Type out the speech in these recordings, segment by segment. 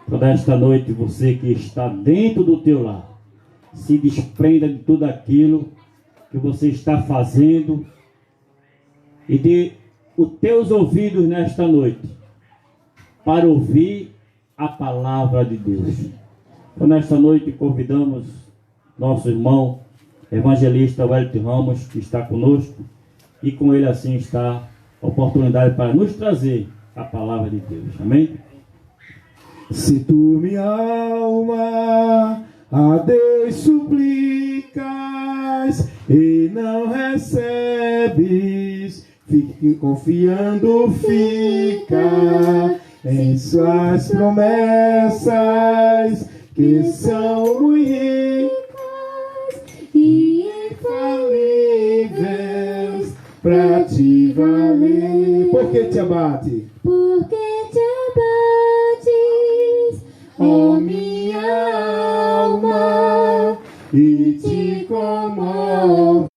Toda esta noite, você que está dentro do teu lar, se desprenda de tudo aquilo que você está fazendo e de os teus ouvidos nesta noite para ouvir a palavra de Deus. Então, nesta noite, convidamos nosso irmão evangelista Wellington Ramos, que está conosco, e com ele assim está a oportunidade para nos trazer a palavra de Deus. Amém? Se tu, minha alma, a Deus suplicas e não recebes, fique confiando, fica em suas promessas, que são muito ricas e infalíveis para te valer. Por que te abate? Porque te abates, ó minha alma, E te comove.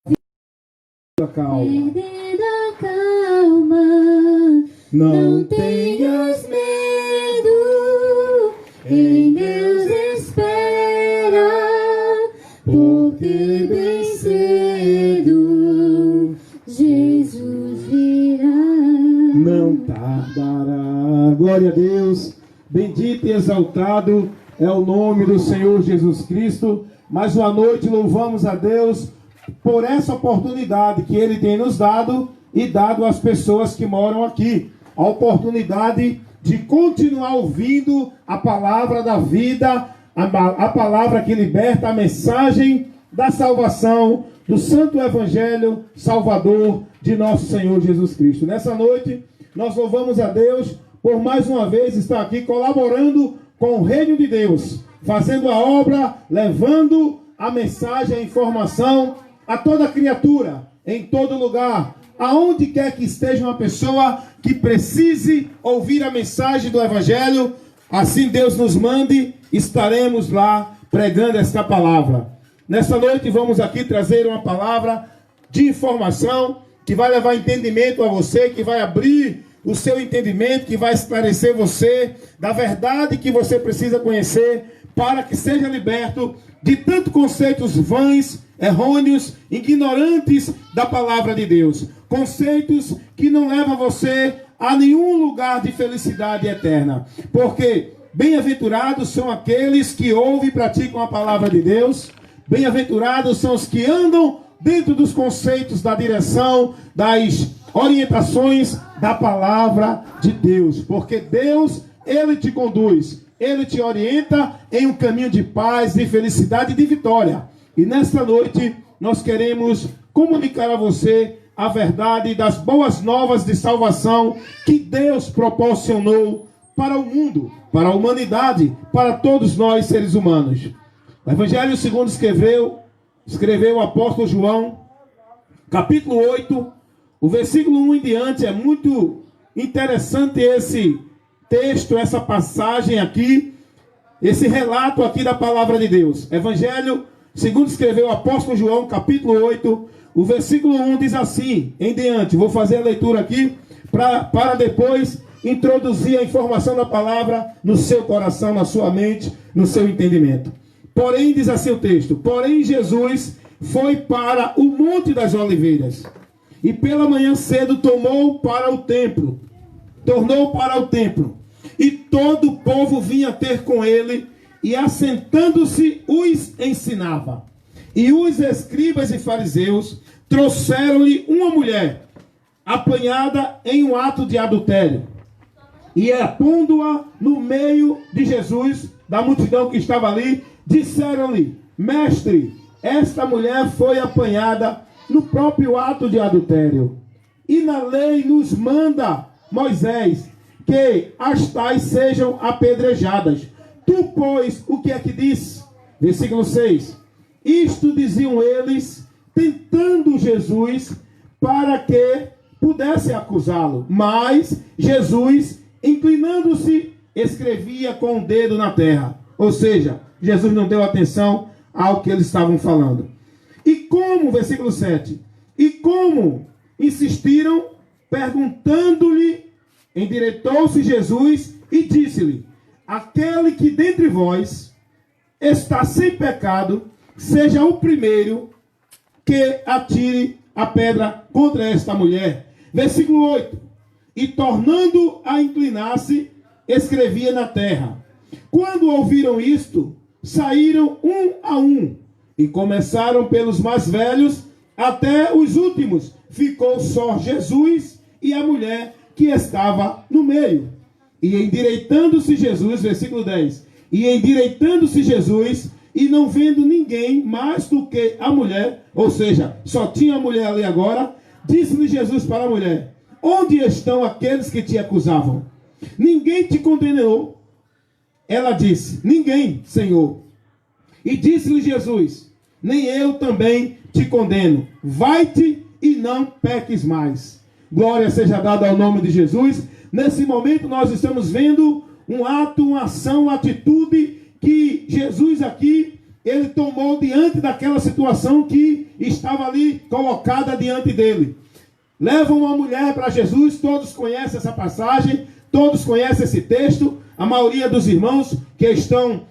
Calma. perdendo a calma. Não tenhas medo, em Deus espera, porque bem cedo Jesus virá. não tardará. Glória a Deus, bendito e exaltado é o nome do Senhor Jesus Cristo. Mais uma noite louvamos a Deus por essa oportunidade que Ele tem nos dado e dado às pessoas que moram aqui. A oportunidade de continuar ouvindo a palavra da vida, a palavra que liberta, a mensagem da salvação, do Santo Evangelho Salvador de nosso Senhor Jesus Cristo. Nessa noite, nós louvamos a Deus por mais uma vez estar aqui colaborando com o reino de Deus, fazendo a obra, levando a mensagem, a informação a toda criatura, em todo lugar, aonde quer que esteja uma pessoa que precise ouvir a mensagem do Evangelho, assim Deus nos mande, estaremos lá pregando esta palavra. Nessa noite vamos aqui trazer uma palavra de informação que vai levar entendimento a você, que vai abrir o seu entendimento, que vai esclarecer você da verdade que você precisa conhecer para que seja liberto de tantos conceitos vãs, errôneos, ignorantes da palavra de Deus. Conceitos que não levam você a nenhum lugar de felicidade eterna. Porque bem-aventurados são aqueles que ouvem e praticam a palavra de Deus. Bem-aventurados são os que andam dentro dos conceitos da direção, das orientações da palavra de Deus. Porque Deus, Ele te conduz, Ele te orienta em um caminho de paz, de felicidade e de vitória. E nesta noite nós queremos comunicar a você a verdade das boas novas de salvação que Deus proporcionou para o mundo, para a humanidade, para todos nós seres humanos. O Evangelho segundo escreveu o apóstolo João, capítulo 8, o versículo 1 em diante. É muito interessante esse texto, essa passagem aqui, esse relato aqui da palavra de Deus. Evangelho segundo escreveu o apóstolo João, capítulo 8, o versículo 1 diz assim em diante. Vou fazer a leitura aqui para depois introduzir a informação da palavra no seu coração, na sua mente, no seu entendimento. Porém, diz assim o texto: porém Jesus foi para o Monte das Oliveiras, e pela manhã cedo tornou para o templo, e todo o povo vinha ter com ele, e assentando-se os ensinava. E os escribas e fariseus trouxeram-lhe uma mulher apanhada em um ato de adultério, e pondo-a no meio de Jesus, da multidão que estava ali, disseram-lhe: mestre, esta mulher foi apanhada no próprio ato de adultério, e na lei nos manda Moisés que as tais sejam apedrejadas. Tu, pois, o que é que diz? Versículo 6. Isto diziam eles, tentando Jesus, para que pudesse acusá-lo. Mas Jesus, inclinando-se, escrevia com o dedo na terra. Ou seja, Jesus não deu atenção ao que eles estavam falando. E como, versículo 7, e como insistiram, perguntando-lhe, endireitou-se Jesus e disse-lhe: aquele que dentre vós está sem pecado, seja o primeiro que atire a pedra contra esta mulher. Versículo 8. E tornando a inclinar-se, escrevia na terra. Quando ouviram isto, saíram um a um, e começaram pelos mais velhos até os últimos. Ficou só Jesus e a mulher que estava no meio. E endireitando-se Jesus, versículo 10, e endireitando-se Jesus, e não vendo ninguém mais do que a mulher, ou seja, só tinha a mulher ali agora, disse-lhe Jesus para a mulher: onde estão aqueles que te acusavam? Ninguém te condenou? Ela disse: ninguém, Senhor. E disse-lhe Jesus: nem eu também te condeno. Vai-te e não peques mais. Glória seja dada ao nome de Jesus. Nesse momento nós estamos vendo um ato, uma ação, uma atitude que Jesus aqui, ele tomou diante daquela situação que estava ali colocada diante dele. Levam uma mulher para Jesus, todos conhecem essa passagem, todos conhecem esse texto, a maioria dos irmãos que estão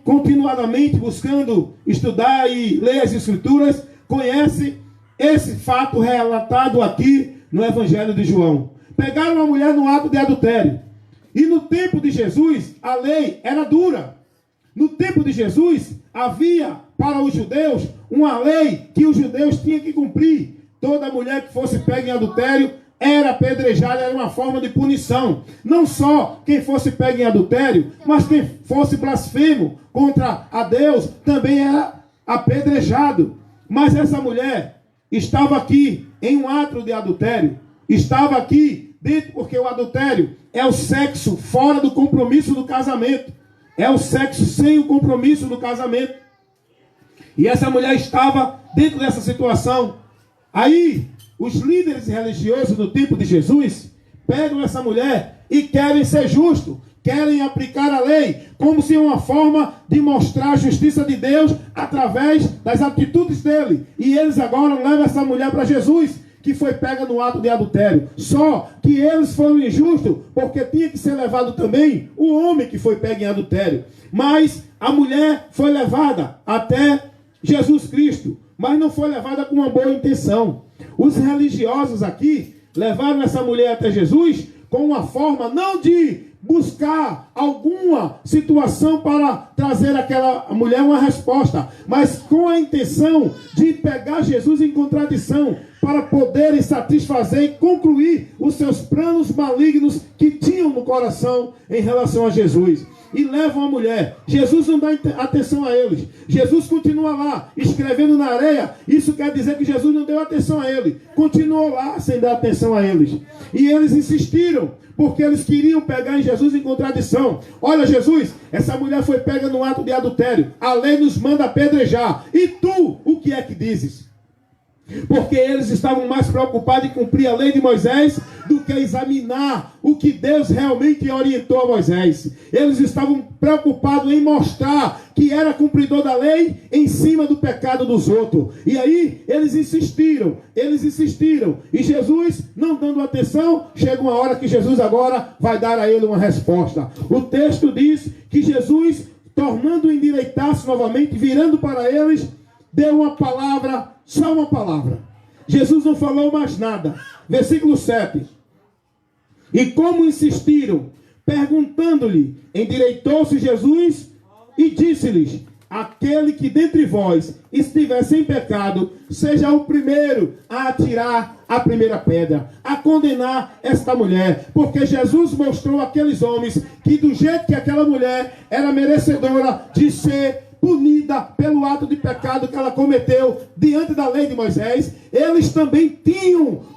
continuadamente buscando estudar e ler as Escrituras, conhece esse fato relatado aqui no Evangelho de João. Pegaram uma mulher no ato de adultério. E no tempo de Jesus, a lei era dura. No tempo de Jesus, havia para os judeus uma lei que os judeus tinham que cumprir. Toda mulher que fosse pega em adultério era apedrejada, era uma forma de punição. Não só quem fosse pego em adultério, mas quem fosse blasfemo contra a Deus também era apedrejado. Mas essa mulher estava aqui em um ato de adultério. Estava aqui dentro, porque o adultério é o sexo fora do compromisso do casamento. É o sexo sem o compromisso do casamento. E essa mulher estava dentro dessa situação. Aí, os líderes religiosos do tempo de Jesus pegam essa mulher e querem ser justos, querem aplicar a lei, como se uma forma de mostrar a justiça de Deus através das atitudes dele. E eles agora levam essa mulher para Jesus, que foi pega no ato de adultério. Só que eles foram injustos, porque tinha que ser levado também o homem que foi pego em adultério. Mas a mulher foi levada até Jesus Cristo, mas não foi levada com uma boa intenção. Os religiosos aqui levaram essa mulher até Jesus com uma forma não de buscar alguma situação para trazer àquela mulher uma resposta, mas com a intenção de pegar Jesus em contradição, para poderem satisfazer e concluir os seus planos malignos que tinham no coração em relação a Jesus. E levam a mulher. Jesus não dá atenção a eles. Jesus continua lá, escrevendo na areia. Isso quer dizer que Jesus não deu atenção a ele. Continuou lá sem dar atenção a eles. E eles insistiram, porque eles queriam pegar em Jesus em contradição. Olha, Jesus, essa mulher foi pega no ato de adultério. A lei nos manda apedrejar. E tu, o que é que dizes? Porque eles estavam mais preocupados em cumprir a lei de Moisés do que examinar o que Deus realmente orientou a Moisés. Eles estavam preocupados em mostrar que era cumpridor da lei em cima do pecado dos outros. E aí eles insistiram. E Jesus, não dando atenção, chega uma hora que Jesus agora vai dar a ele uma resposta. O texto diz que Jesus, tornando a endireitar-se novamente, virando para eles, deu uma palavra, só uma palavra. Jesus não falou mais nada. Versículo 7. E como insistiram, perguntando-lhe, endireitou-se Jesus e disse-lhes: aquele que dentre vós estiver sem pecado, seja o primeiro a atirar a primeira pedra, a condenar esta mulher. Porque Jesus mostrou àqueles homens que do jeito que aquela mulher era merecedora de ser punida pelo ato de pecado que ela cometeu diante da lei de Moisés, eles também tinham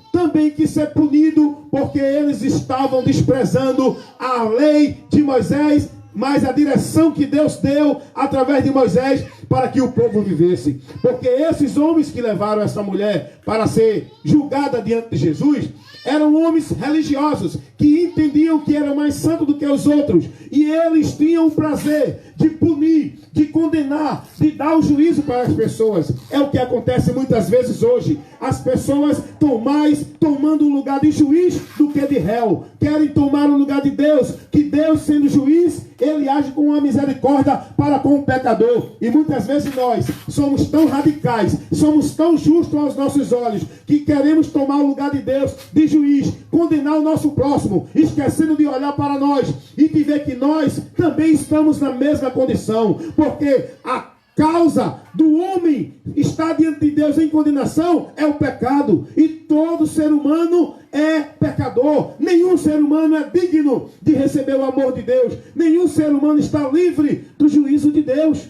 que ser punidos, porque eles estavam desprezando a lei de Moisés, mas a direção que Deus deu através de Moisés para que o povo vivesse. Porque esses homens que levaram essa mulher para ser julgada diante de Jesus eram homens religiosos que entendiam que era mais santo do que os outros, e eles tinham o prazer de punir, de condenar, de dar o juízo para as pessoas. É o que acontece muitas vezes hoje. As pessoas estão mais tomando o lugar de juiz do que de réu. Querem tomar o lugar de Deus, que Deus, sendo juiz, ele age com uma misericórdia para com o pecador. E muitas vezes nós somos tão radicais, somos tão justos aos nossos olhos, que queremos tomar o lugar de Deus, de juiz, condenar o nosso próximo, esquecendo de olhar para nós e de ver que nós também estamos na mesma condição, porque a causa do homem está diante de Deus em condenação é o pecado, e todo ser humano é pecador. Nenhum ser humano é digno de receber o amor de Deus. Nenhum ser humano está livre do juízo de Deus.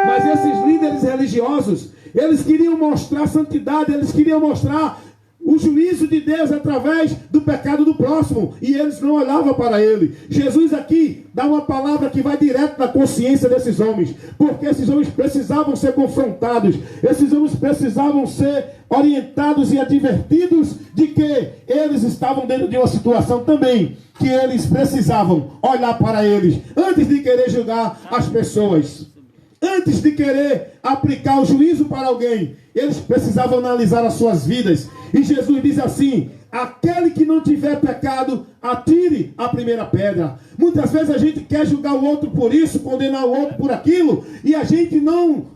Mas esses líderes religiosos, eles queriam mostrar santidade, eles queriam mostrar o juízo de Deus através do pecado do próximo, e eles não olhavam para ele. Jesus aqui dá uma palavra que vai direto na consciência desses homens, porque esses homens precisavam ser confrontados, esses homens precisavam ser orientados e advertidos de que eles estavam dentro de uma situação também, que eles precisavam olhar para eles, antes de querer julgar as pessoas. Antes de querer aplicar o juízo para alguém, eles precisavam analisar as suas vidas. E Jesus diz assim: aquele que não tiver pecado, atire a primeira pedra. Muitas vezes a gente quer julgar o outro por isso, condenar o outro por aquilo, e a gente não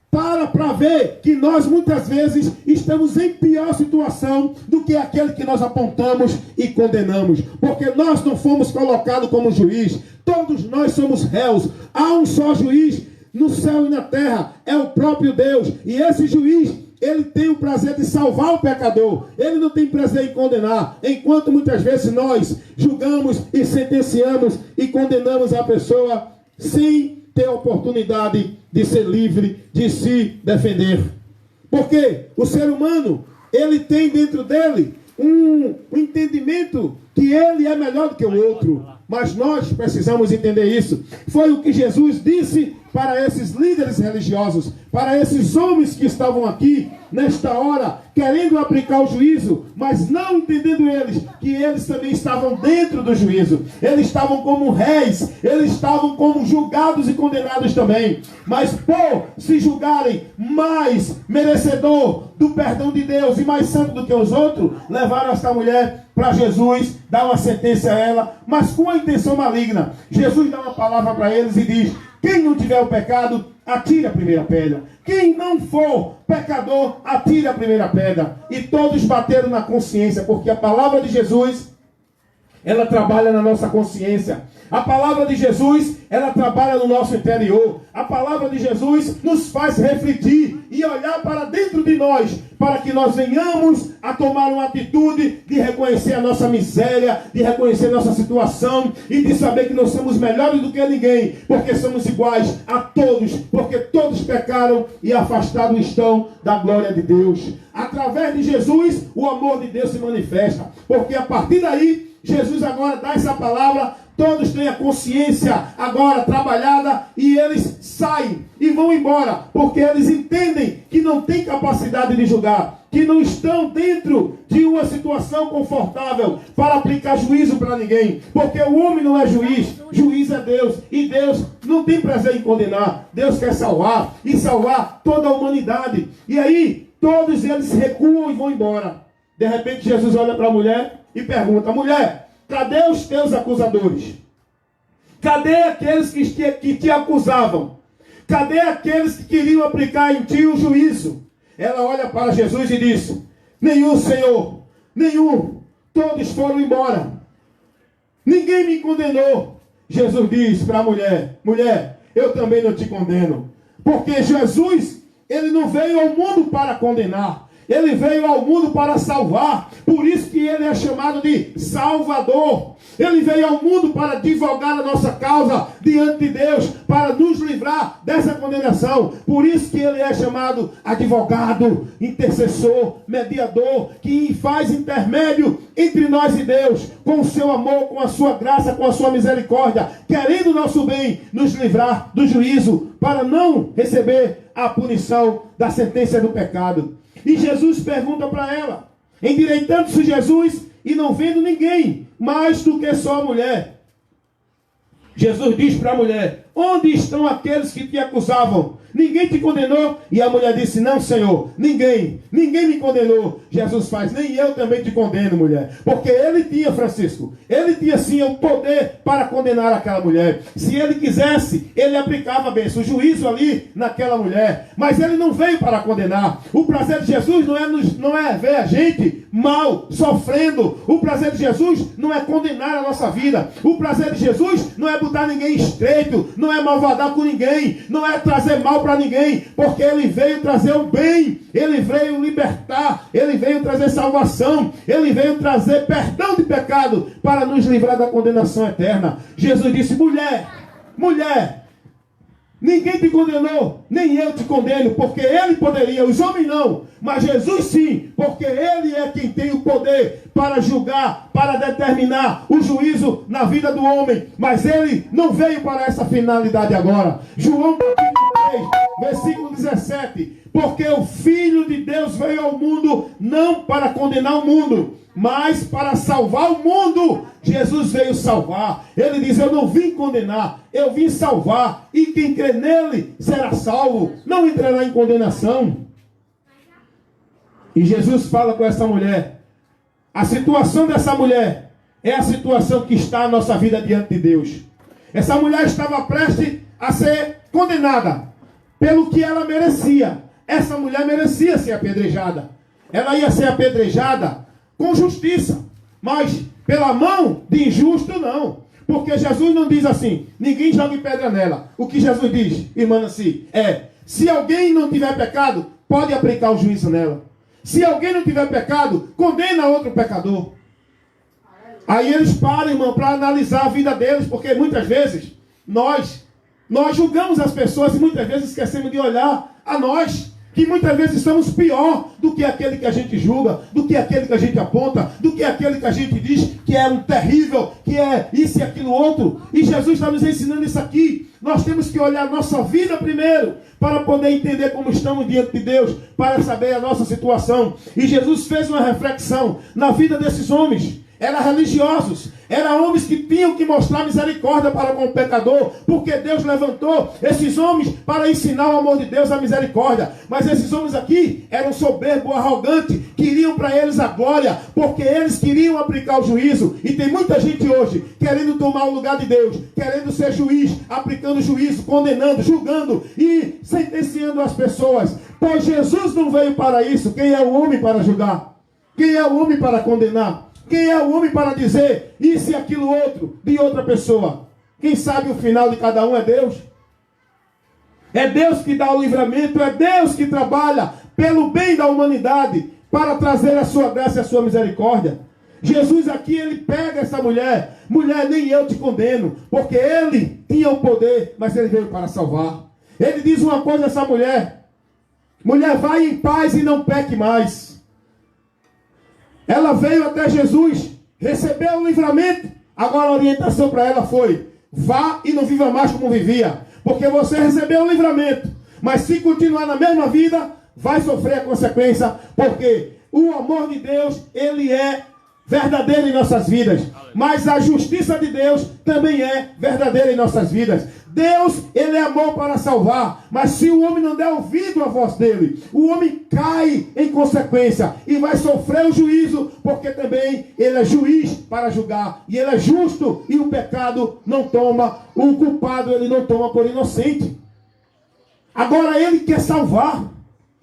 para ver que nós muitas vezes estamos em pior situação do que aquele que nós apontamos e condenamos, porque nós não fomos colocados como juiz. Todos nós somos réus. Há um só juiz no céu e na terra, é o próprio Deus. E esse juiz, ele tem o prazer de salvar o pecador. Ele não tem prazer em condenar. Enquanto muitas vezes nós julgamos e sentenciamos e condenamos a pessoa sem ter a oportunidade de ser livre, de se defender. Porque o ser humano, ele tem dentro dele um entendimento que ele é melhor do que o outro. Mas nós precisamos entender isso. Foi o que Jesus disse para esses líderes religiosos, para esses homens que estavam aqui nesta hora, querendo aplicar o juízo, mas não entendendo eles, que eles também estavam dentro do juízo. Eles estavam como réis, eles estavam como julgados e condenados também. Mas por se julgarem mais merecedor do perdão de Deus e mais santo do que os outros, levaram esta mulher para Jesus, dar uma sentença a ela, mas com a intenção maligna. Jesus dá uma palavra para eles e diz: quem não tiver o pecado, atire a primeira pedra. Quem não for pecador, atire a primeira pedra. E todos bateram na consciência, porque a palavra de Jesus, ela trabalha na nossa consciência. A palavra de Jesus, ela trabalha no nosso interior. A palavra de Jesus nos faz refletir e olhar para dentro de nós, para que nós venhamos a tomar uma atitude de reconhecer a nossa miséria, de reconhecer a nossa situação e de saber que nós somos melhores do que ninguém, porque somos iguais a todos, porque todos pecaram e afastados estão da glória de Deus. Através de Jesus, o amor de Deus se manifesta, porque a partir daí, Jesus agora dá essa palavra. Todos têm a consciência agora trabalhada e eles saem e vão embora, porque eles entendem que não têm capacidade de julgar, que não estão dentro de uma situação confortável para aplicar juízo para ninguém, porque o homem não é juiz, juiz é Deus, e Deus não tem prazer em condenar. Deus quer salvar e salvar toda a humanidade. E aí todos eles recuam e vão embora. De repente Jesus olha para a mulher e pergunta: mulher, cadê os teus acusadores? Cadê aqueles que te acusavam? Cadê aqueles que queriam aplicar em ti o juízo? Ela olha para Jesus e diz: nenhum, Senhor, nenhum. Todos foram embora. Ninguém me condenou. Jesus diz para a mulher: mulher, eu também não te condeno. Porque Jesus, ele não veio ao mundo para condenar. Ele veio ao mundo para salvar. Por isso que ele é chamado de Salvador. Ele veio ao mundo para advogar a nossa causa diante de Deus, para nos livrar dessa condenação. Por isso que ele é chamado advogado, intercessor, mediador, que faz intermédio entre nós e Deus, com o seu amor, com a sua graça, com a sua misericórdia, querendo o nosso bem, nos livrar do juízo, para não receber a punição da sentença do pecado. E Jesus pergunta para ela, endireitando-se Jesus e não vendo ninguém mais do que só a mulher. Jesus diz para a mulher: onde estão aqueles que te acusavam? Ninguém te condenou? E a mulher disse: não, Senhor, ninguém me condenou. Jesus faz: nem eu também te condeno, mulher. Porque ele tinha, Francisco, ele tinha sim o poder para condenar aquela mulher. Se ele quisesse, ele aplicava bem o juízo ali naquela mulher. Mas ele não veio para condenar. O prazer de Jesus não é ver a gente mal, sofrendo. O prazer de Jesus não é condenar a nossa vida. O prazer de Jesus não é botar ninguém estreito, não é malvadar com ninguém, não é trazer mal para ninguém, porque ele veio trazer o bem, ele veio libertar, ele veio trazer salvação, ele veio trazer perdão de pecado para nos livrar da condenação eterna. Jesus disse: mulher, ninguém te condenou, nem eu te condeno, porque ele poderia, os homens não, mas Jesus sim, porque ele é quem tem o poder para julgar, para determinar o juízo na vida do homem, mas ele não veio para essa finalidade agora. João capítulo 3, versículo 17: porque o Filho de Deus veio ao mundo não para condenar o mundo, mas para salvar o mundo. Jesus veio salvar. Ele diz: eu não vim condenar, eu vim salvar, e quem crê nele será salvo, não entrará em condenação. E Jesus fala com essa mulher. A situação dessa mulher é a situação que está a nossa vida diante de Deus. Essa mulher estava prestes a ser condenada pelo que ela merecia. Essa mulher merecia ser apedrejada. Ela ia ser apedrejada com justiça, mas pela mão de injusto não. Porque Jesus não diz assim: ninguém jogue pedra nela. O que Jesus diz, irmã Nancy, é: se alguém não tiver pecado, pode aplicar o juízo nela. Se alguém não tiver pecado, condena outro pecador. Aí eles param, irmão, para analisar a vida deles, porque muitas vezes nós julgamos as pessoas e muitas vezes esquecemos de olhar a nós, que muitas vezes somos pior do que aquele que a gente julga, do que aquele que a gente aponta, do que aquele que a gente diz que é um terrível, que é isso e aquilo outro. E Jesus está nos ensinando isso aqui. Nós temos que olhar a nossa vida primeiro, para poder entender como estamos diante de Deus, para saber a nossa situação. E Jesus fez uma reflexão na vida desses homens. Eram religiosos, eram homens que tinham que mostrar misericórdia para com o pecador, porque Deus levantou esses homens para ensinar o amor de Deus, a misericórdia. Mas esses homens aqui eram soberbos, arrogantes, queriam para eles a glória, porque eles queriam aplicar o juízo. E tem muita gente hoje querendo tomar o lugar de Deus, querendo ser juiz, aplicando juízo, condenando, julgando e sentenciando as pessoas. Pois Jesus não veio para isso. Quem é o homem para julgar? Quem é o homem para condenar? Quem é o homem para dizer isso e aquilo outro de outra pessoa? Quem sabe o final de cada um é Deus. É Deus que dá o livramento, é Deus que trabalha pelo bem da humanidade para trazer a sua graça e a sua misericórdia. Jesus aqui, ele pega essa mulher: mulher, nem eu te condeno, porque ele tinha o poder, mas ele veio para salvar. Ele diz uma coisa a essa mulher: mulher, vai em paz e não peque mais. Ela veio até Jesus, recebeu o livramento. Agora a orientação para ela foi: vá e não viva mais como vivia, porque você recebeu o livramento, mas se continuar na mesma vida, vai sofrer a consequência, porque o amor de Deus, ele é verdadeiro em nossas vidas, mas a justiça de Deus também é verdadeira em nossas vidas. Deus, ele é amor para salvar, mas se o homem não der ouvido à voz dele, o homem cai em consequência e vai sofrer o juízo, porque também ele é juiz para julgar, e ele é justo, e o pecado não toma, o culpado ele não toma por inocente. Agora ele quer salvar.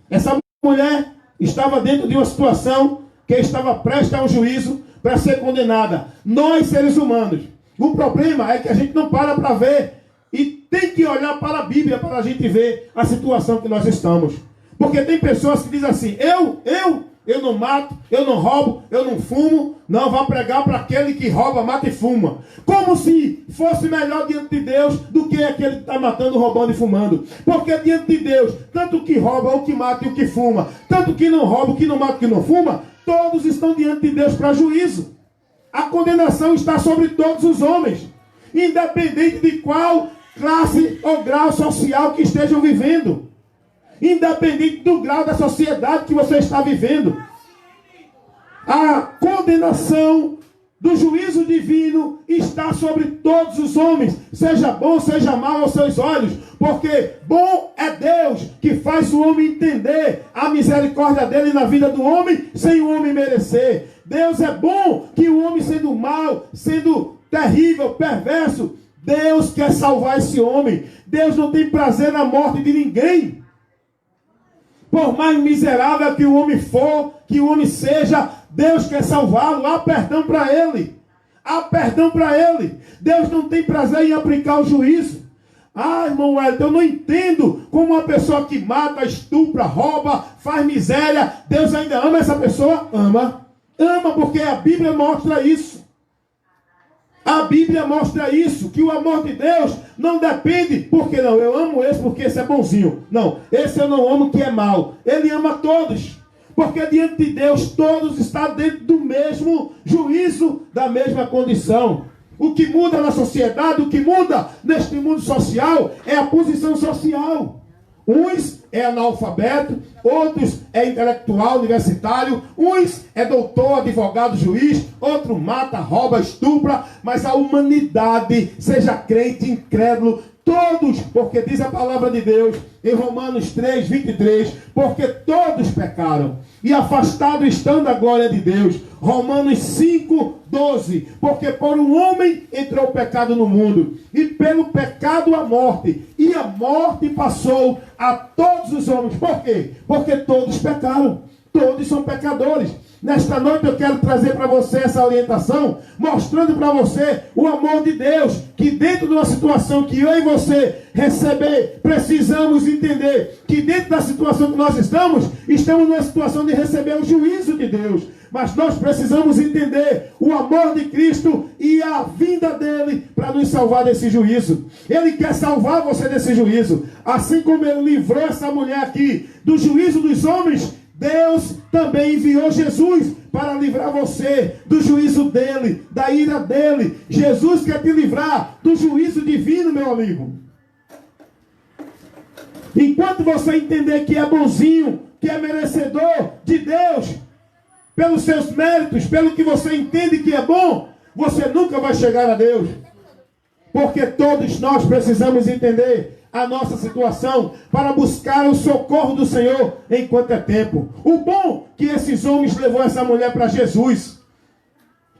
Essa mulher estava dentro de uma situação que estava prestes a um juízo para ser condenada. Nós, seres humanos, o problema é que a gente não para ver. E tem que olhar para a Bíblia para a gente ver a situação que nós estamos. Porque tem pessoas que dizem assim: eu não mato, eu não roubo, eu não fumo. Não, vá pregar para aquele que rouba, mata e fuma. Como se fosse melhor diante de Deus do que aquele que está matando, roubando e fumando. Porque diante de Deus, tanto o que rouba, o que mata e o que fuma, tanto o que não rouba, o que não mata e o que não fuma, todos estão diante de Deus para juízo. A condenação está sobre todos os homens, independente de qual classe ou grau social que estejam vivendo, independente do grau da sociedade que você está vivendo. A condenação do juízo divino está sobre todos os homens, seja bom, seja mal aos seus olhos, porque bom é Deus que faz o homem entender a misericórdia dele na vida do homem, sem o homem merecer. Deus é bom que o homem, sendo mal, sendo terrível, perverso, Deus quer salvar esse homem. Deus não tem prazer na morte de ninguém. Por mais miserável que o homem for, que o homem seja, Deus quer salvá-lo. Há perdão para ele. Há perdão para ele. Deus não tem prazer em aplicar o juízo. Ah, irmão Wellington, eu não entendo como uma pessoa que mata, estupra, rouba, faz miséria, Deus ainda ama essa pessoa? Ama. Ama porque a Bíblia mostra isso. A Bíblia mostra isso, que o amor de Deus não depende, porque não, eu amo esse porque esse é bonzinho. Não, esse eu não amo que é mau. Ele ama todos, porque diante de Deus todos estão dentro do mesmo juízo, da mesma condição. O que muda na sociedade, o que muda neste mundo social é a posição social. Uns é analfabeto, outros é intelectual, universitário, uns é doutor, advogado, juiz, outro mata, rouba, estupra, mas a humanidade, seja crente, incrédulo, todos, porque diz a palavra de Deus em Romanos 3, 23, porque todos pecaram e afastados estão da glória de Deus. Romanos 5, 12, porque por um homem entrou o pecado no mundo, e pelo pecado a morte, e a morte passou a todos os homens. Por quê? Porque todos pecaram, todos são pecadores. Nesta noite eu quero trazer para você essa orientação, mostrando para você o amor de Deus, que dentro de uma situação que eu e você receber, precisamos entender que dentro da situação que nós estamos numa situação de receber o juízo de Deus. Mas nós precisamos entender o amor de Cristo e a vinda dele para nos salvar desse juízo. Ele quer salvar você desse juízo. Assim como ele livrou essa mulher aqui do juízo dos homens, Deus também enviou Jesus para livrar você do juízo dele, da ira dele. Jesus quer te livrar do juízo divino, meu amigo. Enquanto você entender que é bonzinho, que é merecedor de Deus, pelos seus méritos, pelo que você entende que é bom, você nunca vai chegar a Deus. Porque todos nós precisamos entender a nossa situação para buscar o socorro do Senhor enquanto é tempo. O bom que esses homens levou essa mulher para Jesus.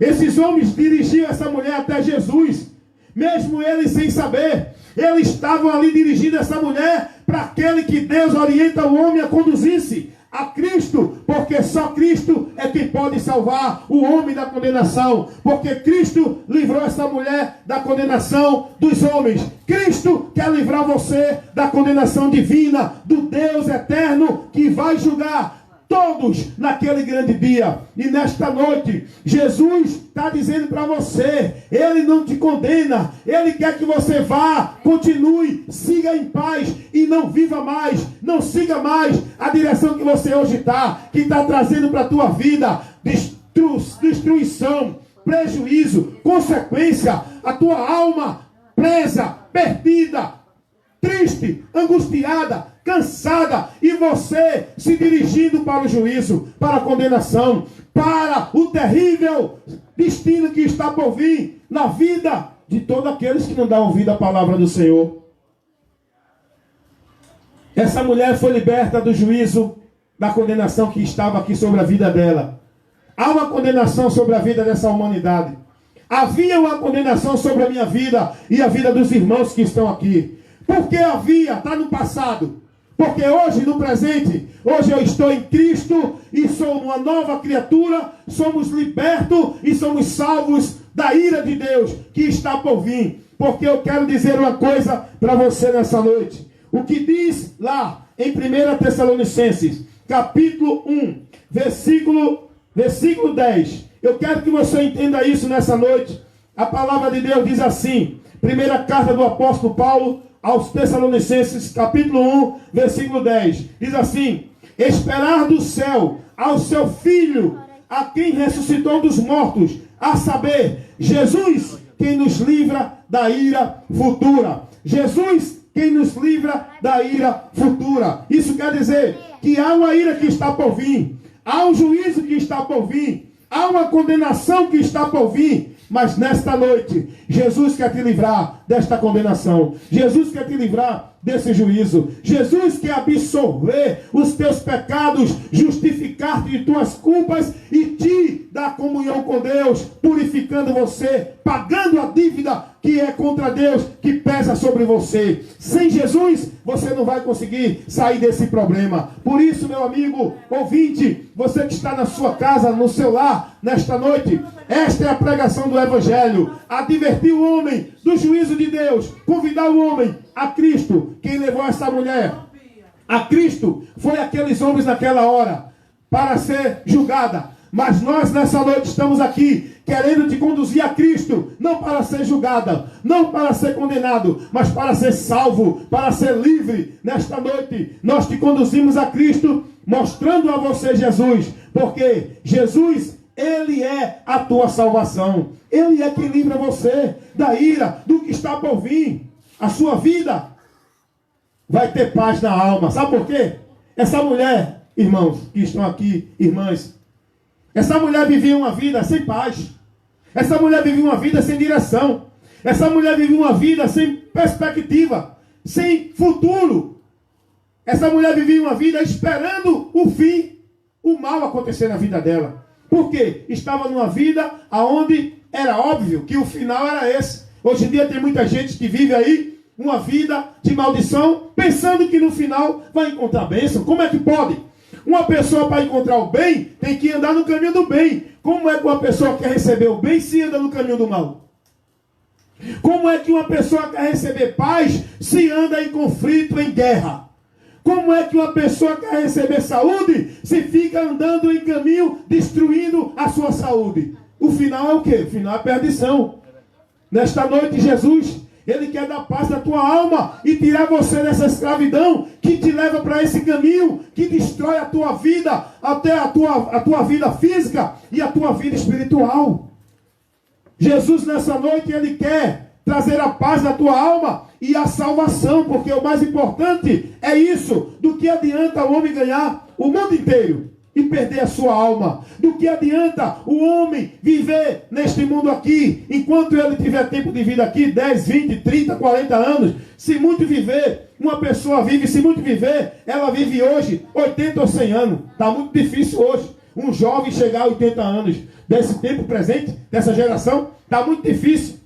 Esses homens dirigiam essa mulher até Jesus, mesmo eles sem saber. Eles estavam ali dirigindo essa mulher para aquele que Deus orienta o homem a conduzir-se, a Cristo, porque só Cristo é quem pode salvar o homem da condenação, porque Cristo livrou essa mulher da condenação dos homens. Cristo quer livrar você da condenação divina, do Deus eterno que vai julgar todos naquele grande dia. E nesta noite, Jesus está dizendo para você, Ele não te condena, Ele quer que você vá, continue, siga em paz e não viva mais, não siga mais a direção que você hoje está, que está trazendo para a tua vida destruição, prejuízo, consequência, a tua alma presa, perdida, triste, angustiada, cansada, e você se dirigindo para o juízo, para a condenação, para o terrível destino que está por vir na vida de todos aqueles que não dão ouvido à palavra do Senhor. Essa mulher foi liberta do juízo, da condenação que estava aqui sobre a vida dela. Há uma condenação sobre a vida dessa humanidade. Havia uma condenação sobre a minha vida e a vida dos irmãos que estão aqui. Por que havia? Está no passado. Porque hoje, no presente, hoje eu estou em Cristo e sou uma nova criatura, somos libertos e somos salvos da ira de Deus que está por vir. Porque eu quero dizer uma coisa para você nessa noite. O que diz lá em 1 Tessalonicenses, capítulo 1, versículo 10. Eu quero que você entenda isso nessa noite. A palavra de Deus diz assim, primeira carta do apóstolo Paulo aos Tessalonicenses, capítulo 1, versículo 10. Diz assim: esperar do céu ao seu Filho, a quem ressuscitou dos mortos, a saber, Jesus, quem nos livra da ira futura. Jesus, quem nos livra da ira futura. Isso quer dizer que há uma ira que está por vir, há um juízo que está por vir, Há uma condenação que está por vir. Mas nesta noite, Jesus quer te livrar desta condenação. Jesus quer te livrar desse juízo. Jesus quer absorver os teus pecados, justificar-te de tuas culpas e te dar comunhão com Deus, purificando você, pagando a dívida que é contra Deus, que pesa sobre você. Sem Jesus, você não vai conseguir sair desse problema. Por isso, meu amigo ouvinte, você que está na sua casa, no seu lar, nesta noite, esta é a pregação do Evangelho. Advertir o homem do juízo de Deus, convidar o homem a Cristo. Quem levou essa mulher a Cristo foi aqueles homens naquela hora para ser julgada. Mas nós nessa noite estamos aqui querendo te conduzir a Cristo, não para ser julgada, não para ser condenado, mas para ser salvo, para ser livre. Nesta noite nós te conduzimos a Cristo, mostrando a você Jesus, porque Jesus, Ele é a tua salvação. Ele é quem livra você da ira, do que está por vir. A sua vida vai ter paz na alma. Sabe por quê? Essa mulher, irmãos que estão aqui, irmãs, essa mulher vivia uma vida sem paz. Essa mulher vivia uma vida sem direção. Essa mulher vivia uma vida sem perspectiva, sem futuro. Essa mulher vivia uma vida esperando o fim, o mal acontecer na vida dela. Por quê? Estava numa vida onde era óbvio que o final era esse. Hoje em dia tem muita gente que vive aí uma vida de maldição, pensando que no final vai encontrar bênção. Como é que pode? Uma pessoa, para encontrar o bem, tem que andar no caminho do bem. Como é que uma pessoa quer receber o bem se anda no caminho do mal? Como é que uma pessoa quer receber paz se anda em conflito, em guerra? Como é que uma pessoa quer receber saúde se fica andando em caminho, destruindo a sua saúde? O final é o quê? O final é perdição. Nesta noite, Jesus, Ele quer dar paz na tua alma e tirar você dessa escravidão que te leva para esse caminho, que destrói a tua vida, até a tua vida física e a tua vida espiritual. Jesus, nessa noite, Ele quer trazer a paz na tua alma e a salvação, porque o mais importante é isso. Do que adianta o homem ganhar o mundo inteiro e perder a sua alma? Do que adianta o homem viver neste mundo aqui, enquanto ele tiver tempo de vida aqui, 10, 20, 30, 40 anos, se muito viver, uma pessoa vive, se muito viver, ela vive hoje 80 ou 100 anos. Está muito difícil hoje um jovem chegar a 80 anos, desse tempo presente, dessa geração, está muito difícil.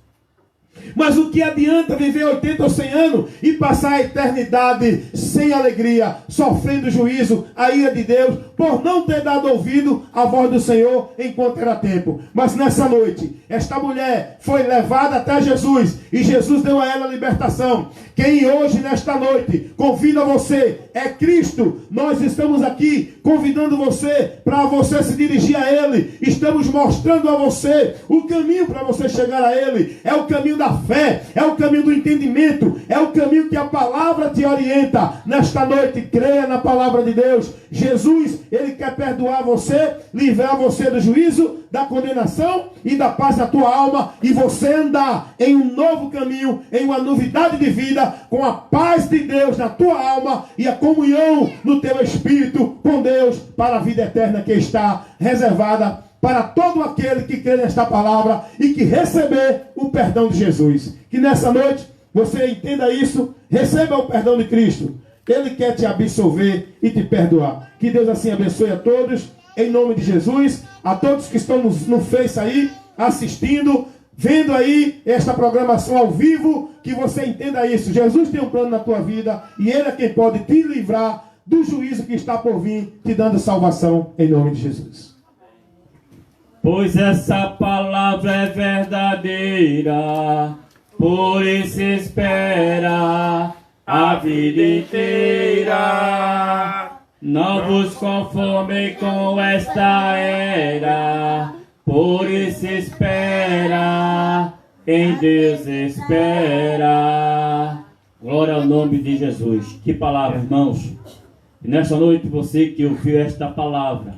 Mas o que adianta viver 80 ou 100 anos e passar a eternidade sem alegria, sofrendo juízo, a ira de Deus, por não ter dado ouvido à voz do Senhor enquanto era tempo? Mas nessa noite, esta mulher foi levada até Jesus e Jesus deu a ela libertação. Quem hoje, nesta noite, convida você é Cristo. Nós estamos aqui convidando você para você se dirigir a Ele. Estamos mostrando a você o caminho para você chegar a Ele. É o caminho da fé, é o caminho do entendimento, é o caminho que a palavra te orienta. Nesta noite, creia na palavra de Deus. Jesus, Ele quer perdoar você, livrar você do juízo, da condenação e da paz na tua alma, e você andar em um novo caminho, em uma novidade de vida, com a paz de Deus na tua alma e a comunhão no teu espírito com Deus para a vida eterna que está reservada para todo aquele que crê nesta palavra e que receber o perdão de Jesus. Que nessa noite você entenda isso, receba o perdão de Cristo. Ele quer te absolver e te perdoar. Que Deus assim abençoe a todos, em nome de Jesus. A todos que estão no Face aí, assistindo, vendo aí esta programação ao vivo, que você entenda isso. Jesus tem um plano na tua vida e Ele é quem pode te livrar do juízo que está por vir, te dando salvação em nome de Jesus. Pois essa palavra é verdadeira, por isso espera a vida inteira. Não vos conformem com esta era, por isso espera, em Deus espera. Glória ao nome de Jesus. Que palavra, irmãos. E nesta noite, você que ouviu esta palavra,